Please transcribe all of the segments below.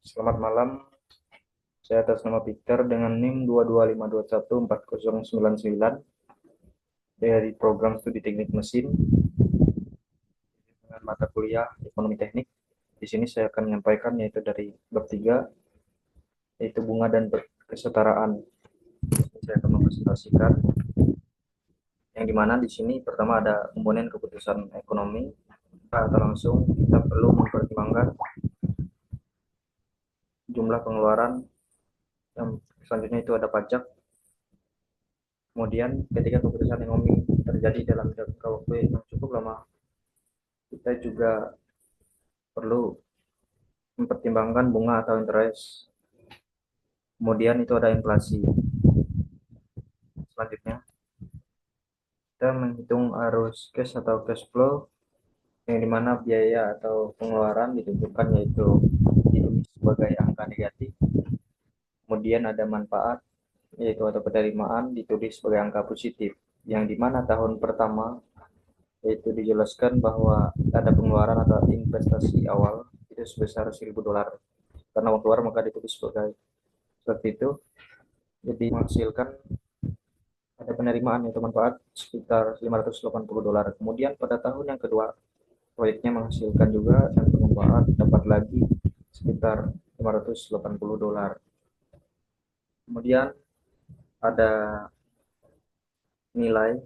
Selamat malam, saya atas nama Peter dengan NIM 225214099 dari program studi teknik mesin dengan mata kuliah ekonomi teknik. Di sini saya akan menyampaikan yaitu dari bab 3 yaitu bunga dan kesetaraan. Saya akan mempresentasikan yang dimana di sini pertama ada komponen keputusan ekonomi atau langsung kita perlu mempertimbangkan jumlah pengeluaran, yang selanjutnya itu ada pajak. Kemudian ketika keputusan ekonomi terjadi dalam jangka waktu yang cukup lama, kita juga perlu mempertimbangkan bunga atau interest. Kemudian itu ada inflasi. Selanjutnya kita menghitung arus cash atau cash flow, yang dimana biaya atau pengeluaran ditentukan yaitu ditulis sebagai angka negatif. Kemudian ada manfaat yaitu atau penerimaan ditulis sebagai angka positif, yang dimana tahun pertama yaitu dijelaskan bahwa ada pengeluaran atau investasi awal itu sebesar $1.000, karena uang keluar maka ditulis seperti itu. Jadi menghasilkan ada penerimaan yaitu manfaat sekitar $580. Kemudian pada tahun yang kedua proyeknya menghasilkan juga dan bermanfaat dapat lagi sekitar $580. Kemudian ada nilai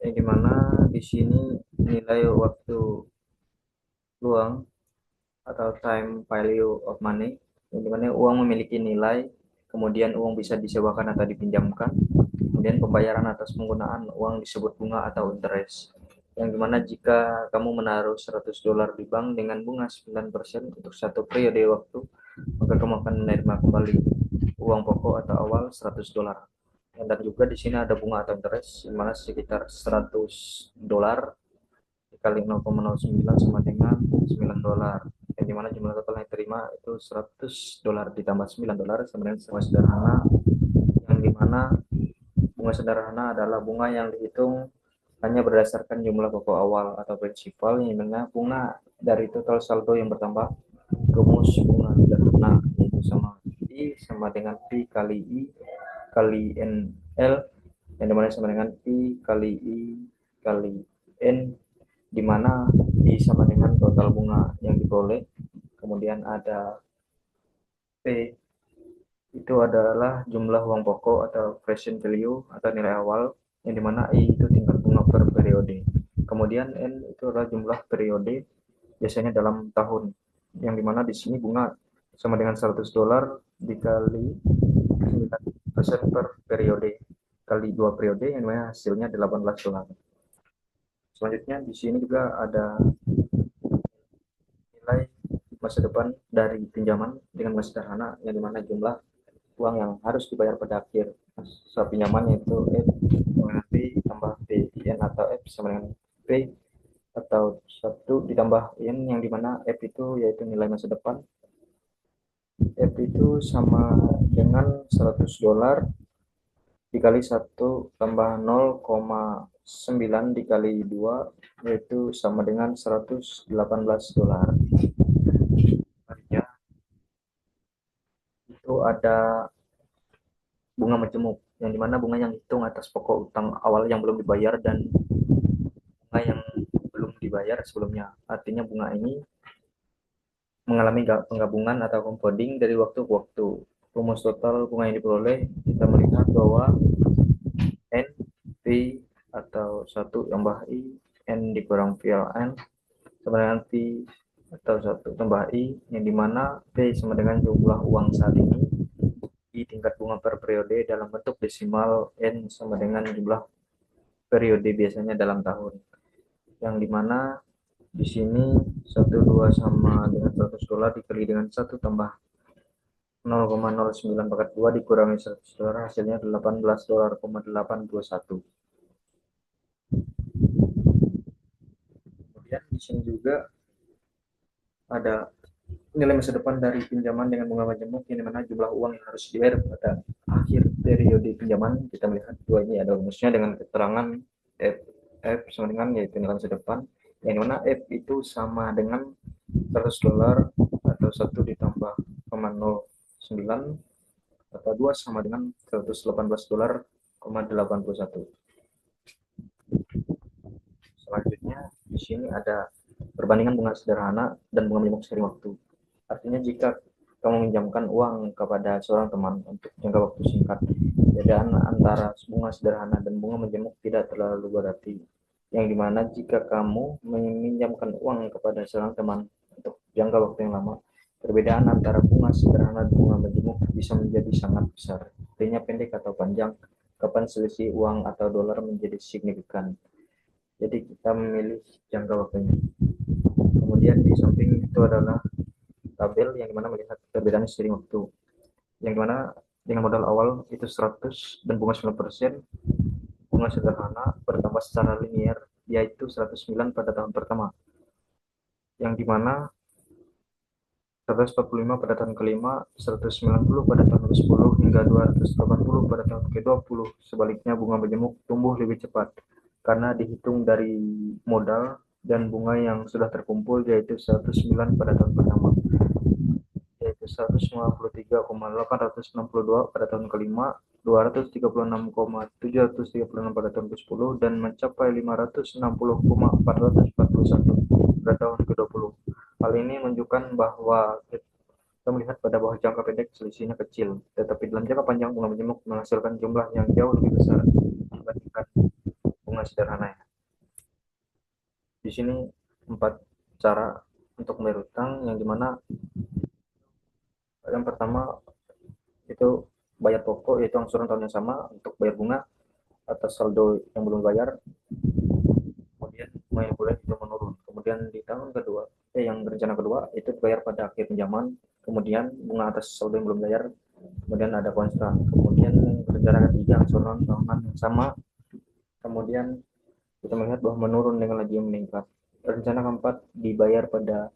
yang dimana di sini nilai waktu luang atau time value of money, yang dimana uang memiliki nilai, kemudian uang bisa disewakan atau dipinjamkan, kemudian pembayaran atas penggunaan uang disebut bunga atau interest, yang dimana jika kamu menaruh $100 di bank dengan bunga 9% untuk satu periode waktu, maka kamu akan menerima kembali uang pokok atau awal $100. Dan juga di sini ada bunga atau interest, di mana sekitar $100 dikali 0,09 sama dengan $9, yang dimana jumlah total yang diterima itu $100 ditambah $9 sama dengan bunga sederhana, yang dimana bunga sederhana adalah bunga yang dihitung hanya berdasarkan jumlah pokok awal atau prinsipal, yang dimana bunga dari total saldo yang bertambah rumus bunga sederhana yaitu sama I sama dengan P kali I kali NL, yang dimana sama dengan P kali I kali N, dimana I sama dengan total bunga yang diperoleh. Kemudian ada P, itu adalah jumlah uang pokok atau present value atau nilai awal, yang dimana I itu tingkat bunga per periode. Kemudian N itu adalah jumlah periode biasanya dalam tahun, yang dimana di sini bunga sama dengan $100 dikali 9% per periode kali 2 periode, yang dimana hasilnya $18. Selanjutnya di sini juga ada nilai masa depan dari pinjaman dengan masa sederhana, yang dimana jumlah uang yang harus dibayar pada akhir masa pinjaman yaitu F dengan P tambah P N, atau F sama dengan P atau 1 ditambah N, yang dimana F itu yaitu nilai masa depan. F itu sama dengan $100 dikali 1 tambah 0,9 dikali 2 yaitu sama dengan $118. Selanjutnya itu ada bunga majemuk, yang dimana bunga yang dihitung atas pokok utang awal yang belum dibayar dan bunga yang belum dibayar sebelumnya. Artinya bunga ini mengalami penggabungan atau compounding dari waktu ke waktu. Rumus total bunga yang diperoleh, kita melihat bahwa N P atau 1 tambah I N dikurang PLN sama dengan P atau 1 tambah I, yang dimana P sama dengan jumlah uang saat ini, I tingkat bunga per periode dalam bentuk desimal, N sama dengan jumlah periode biasanya dalam tahun, yang dimana di sini 12 sama dengan $100 dikali dengan 1 tambah 0,09 pangkat 2 dikurangi $100 hasilnya $18,821. Kemudian di sini juga ada nilai masa depan dari pinjaman dengan bunga majemuk, yang dimana jumlah uang yang harus dibayar pada akhir periode pinjaman. Kita melihat dua ini ada rumusnya dengan keterangan F sama dengan yaitu nilai masa depan, yang dimana F itu sama dengan $100 atau 1 ditambah 0,09 atau 2 sama dengan $118,81. Selanjutnya di sini ada perbandingan bunga sederhana dan bunga menjemuk seiring waktu. Artinya jika kamu meminjamkan uang kepada seorang teman untuk jangka waktu singkat, perbedaan antara bunga sederhana dan bunga menjemuk tidak terlalu berarti. Yang dimana jika kamu meminjamkan uang kepada seorang teman untuk jangka waktu yang lama, perbedaan antara bunga sederhana dan bunga menjemuk bisa menjadi sangat besar. Artinya pendek atau panjang, kapan selisih uang atau dolar menjadi signifikan. Jadi kita memilih jangka waktunya. Kemudian di samping itu adalah tabel yang dimana melihat perbedaan seiring waktu, yang dimana dengan modal awal itu 100 dan bunga 9%, bunga sederhana bertambah secara linier yaitu 109 pada tahun pertama, yang dimana 145 pada tahun kelima, 190 pada tahun ke-10 hingga 280 pada tahun ke-20. Sebaliknya bunga menjemuk tumbuh lebih cepat karena dihitung dari modal dan bunga yang sudah terkumpul, yaitu 109 pada tahun pertama, yaitu 153,862 pada tahun kelima, 236,736 pada tahun ke-10, dan mencapai 560,441 pada tahun ke-20. Hal ini menunjukkan bahwa kita melihat pada bahwa jangka pendek selisihnya kecil, tetapi dalam jangka panjang bunga menjemuk menghasilkan jumlah yang jauh lebih besar dibandingkan bunga sederhana. Di sini 4 cara untuk membayar utang, yang dimana yang pertama itu bayar pokok, yaitu angsuran tahun yang sama untuk bayar bunga atas saldo yang belum bayar. Kemudian bunga yang boleh itu menurun. Kemudian di tahun kedua, yang rencana kedua itu bayar pada akhir pinjaman. Kemudian bunga atas saldo yang belum bayar. Kemudian ada konstan. Kemudian rencana ketiga angsuran tahunan yang sama. Kemudian kita melihat bahwa menurun dengan laju yang meningkat. Rencana keempat dibayar pada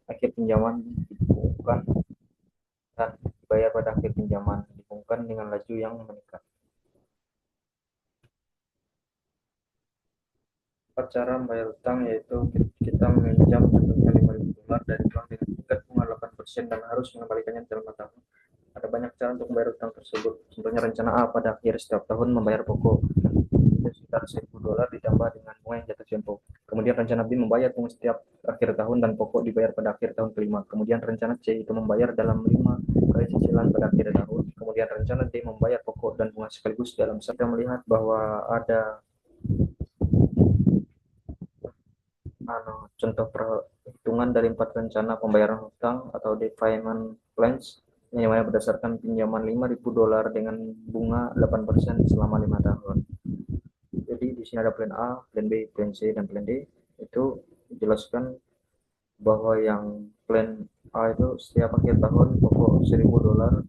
akhir pinjaman dibungkukan, dan dibayar pada akhir pinjaman dibungkukan dengan laju yang meningkat. 4 cara membayar utang, yaitu kita meminjam contohnya $5.000 dari bank dengan tingkat bunga 8% dan harus mengembalikannya dalam 4 tahun. Ada banyak cara untuk membayar utang tersebut. Contohnya rencana A, pada akhir setiap tahun membayar pokok sekitar $1.000 ditambah dengan bunga yang jatuh tempo. Kemudian rencana B, membayar bunga setiap akhir tahun dan pokok dibayar pada akhir tahun kelima. Kemudian rencana C itu membayar dalam 5 kali cicilan pada akhir tahun. Kemudian rencana D, membayar pokok dan bunga sekaligus dalam. Kita melihat bahwa ada contoh perhitungan dari 4 rencana pembayaran hutang atau debt payment plans, yang dimana berdasarkan pinjaman $5.000 dengan bunga 8% selama 5 tahun. Jadi di sini ada plan A, plan B, plan C, dan plan D. Itu dijelaskan bahwa yang plan A itu setiap akhir tahun pokok $1.000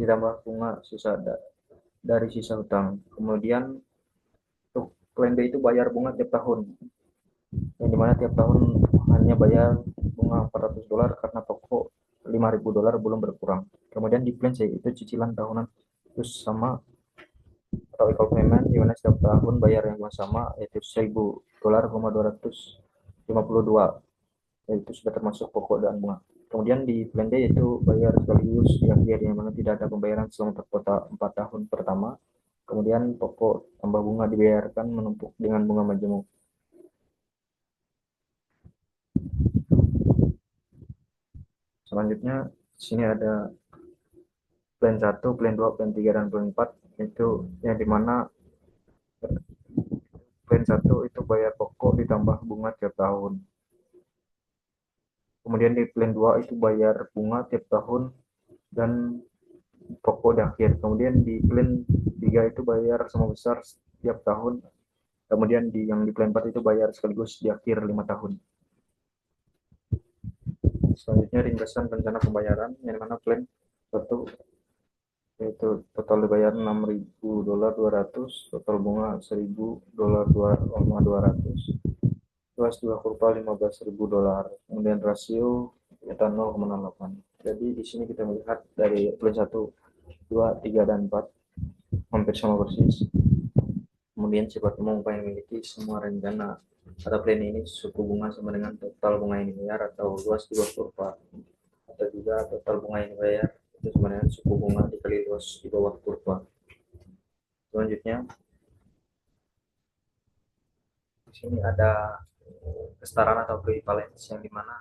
ditambah bunga sisa dari sisa hutang. Kemudian untuk plan B itu bayar bunga tiap tahun, yang dimana tiap tahun hanya bayar bunga $400 karena pokok $5.000 belum berkurang. Kemudian di plan C itu cicilan tahunan terus sama atau equal payment, di mana setiap tahun bayar yang sama, yaitu $1.000,252, yaitu sudah termasuk pokok dan bunga. Kemudian di plan D yaitu bayar sekaligus di akhir, yang mana tidak ada pembayaran selama 4 tahun pertama. Kemudian pokok tambah bunga dibayarkan menumpuk dengan bunga majemuk. Selanjutnya di sini ada plan 1, plan 2, plan 3, dan plan 4. Itu yang dimana plan 1 itu bayar pokok ditambah bunga tiap tahun. Kemudian di plan 2 itu bayar bunga tiap tahun dan pokok di akhir. Kemudian di plan 3 itu bayar sama besar setiap tahun. Kemudian yang di plan 4 itu bayar sekaligus di akhir 5 tahun. Selanjutnya ringkasan rencana pembayaran, yang mana plan 1 yaitu total dibayar $6.200, total bunga $1.000,200, luas 2 kurva $15.000, kemudian rasio kita 0,08. Jadi di sini kita melihat dari plan 1, 2, 3, dan 4 hampir sama persis. Kemudian sifat umum yang memiliki semua rencana atau plan ini, suku bunga sama dengan total bunga yang dibayar atau luas 2 kurva atau juga total bunga yang dibayar itu sebenarnya suku bunga dikali luas di bawah kurva. Selanjutnya di sini ada kesetaraan atau equivalence yang dimana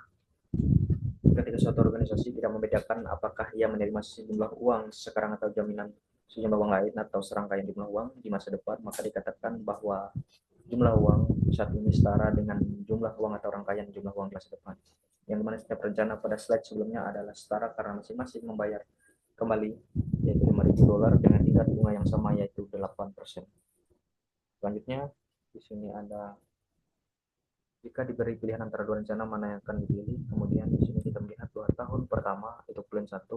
ketika suatu organisasi tidak membedakan apakah ia menerima sejumlah uang sekarang atau jaminan sejumlah uang lain atau serangkaian jumlah uang di masa depan, maka dikatakan bahwa jumlah uang saat ini setara dengan jumlah uang atau rangkaian jumlah uang di masa depan. Yang dimana setiap rencana pada slide sebelumnya adalah setara karena masing-masing membayar kembali yaitu $5.000 dengan tingkat bunga yang sama yaitu 8%. Selanjutnya di sini ada jika diberi pilihan antara dua rencana mana yang akan dipilih, kemudian di sini kita melihat 2 tahun pertama itu plan 1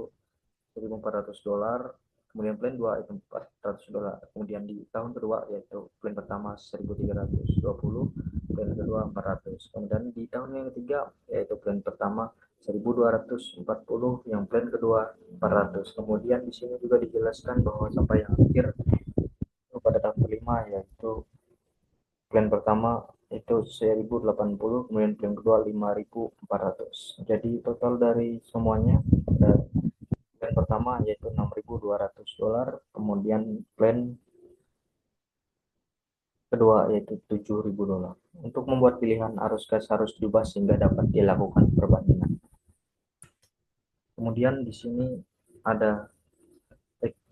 $1.400, kemudian plan 2 itu $400, kemudian di tahun kedua yaitu plan pertama 1.320, plan kedua 400, kemudian di tahun yang ketiga yaitu plan pertama 1.240, yang plan kedua 400. Kemudian di sini juga dijelaskan bahwa sampai yang akhir pada tahun kelima yaitu plan pertama itu 1080, kemudian plan kedua 5400. Jadi total dari semuanya ada plan pertama yaitu $6.200, kemudian plan kedua yaitu $7.000. Untuk membuat pilihan arus gas harus diubah sehingga dapat dilakukan perbandingan. Kemudian di sini ada teknik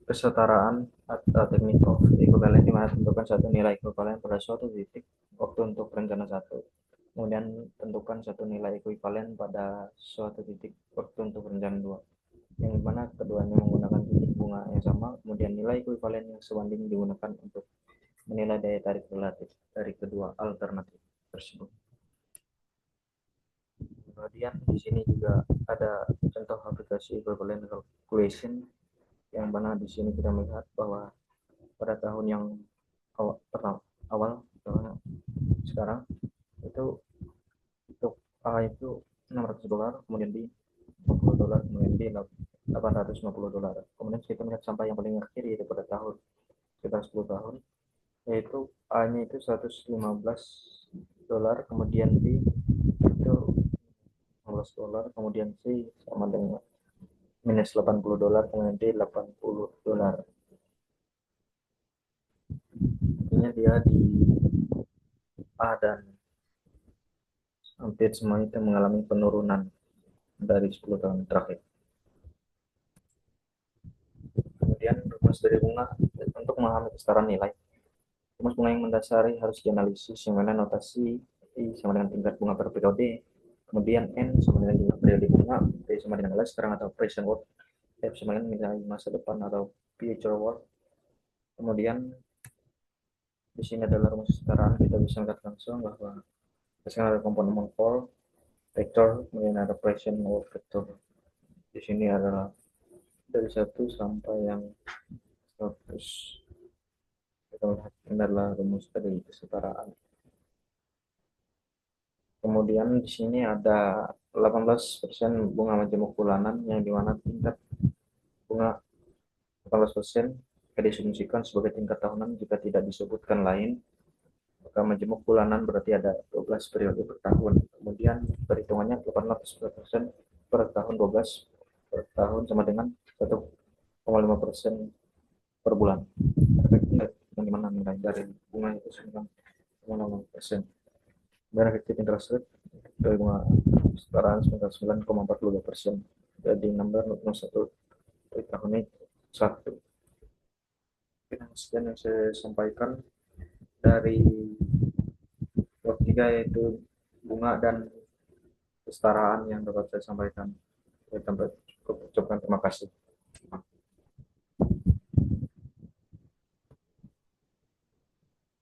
kesetaraan atau teknik of equivalent di mana tentukan satu nilai ekuivalen pada suatu titik waktu untuk rencana satu. Kemudian tentukan satu nilai ekuivalen pada suatu titik waktu untuk rencana 2, yang dimana keduanya menggunakan titik bunga yang sama. Kemudian nilai ekuivalen yang sebanding digunakan untuk menilai daya tarik relatif dari kedua alternatif tersebut. Kemudian di sini juga ada contoh aplikasi equivalent calculation yang mana di sini kita melihat bahwa pada tahun yang awal sekarang itu untuk A itu $600, kemudian B $50, kemudian B $850. Kemudian kita melihat sampai yang paling akhir yaitu pada tahun sekitar 10 tahun yaitu A nya itu $115, kemudian B itu $15, kemudian C sama dengan minus $80, kemudian D $80. Artinya dia di A dan hampir semua itu mengalami penurunan dari 10 tahun terakhir. Kemudian rumus dari bunga untuk memahami kesetaraan nilai. Rumus bunga yang mendasari harus dianalisis, yang mana notasi I sama dengan tingkat bunga per periode, kemudian N sama dengan jumlah periode bunga, P sama dengan nilai sekarang atau present worth, F sama dengan nilai masa depan atau future worth. Kemudian di sini adalah rumus kesetaraan, kita bisa melihat langsung bahwa ada komponen monopol, vektor, kemudian ada present worth vektor. Di sini adalah dari 1 sampai yang 100. Kita lihat ini adalah rumus dari kesetaraan. Kemudian di sini ada 18% bunga majemuk bulanan yang dimana tingkat bunga 18% diasumsikan sebagai tingkat tahunan jika tidak disebutkan lain. Maka majemuk bulanan berarti ada 12 periode per tahun. Kemudian perhitungannya 18% per tahun, 12 per tahun sama dengan 1,5% per bulan. Efektif yang dimana nilai dari bunga itu 9,6%. Dan efektif interest rate dari bunga kesetaraan 9,42%. Jadi number 01 dari tahun ini 1. Sekian yang saya sampaikan dari bab 3 yaitu bunga dan kesetaraan yang dapat saya sampaikan. Saya ucapkan terima kasih.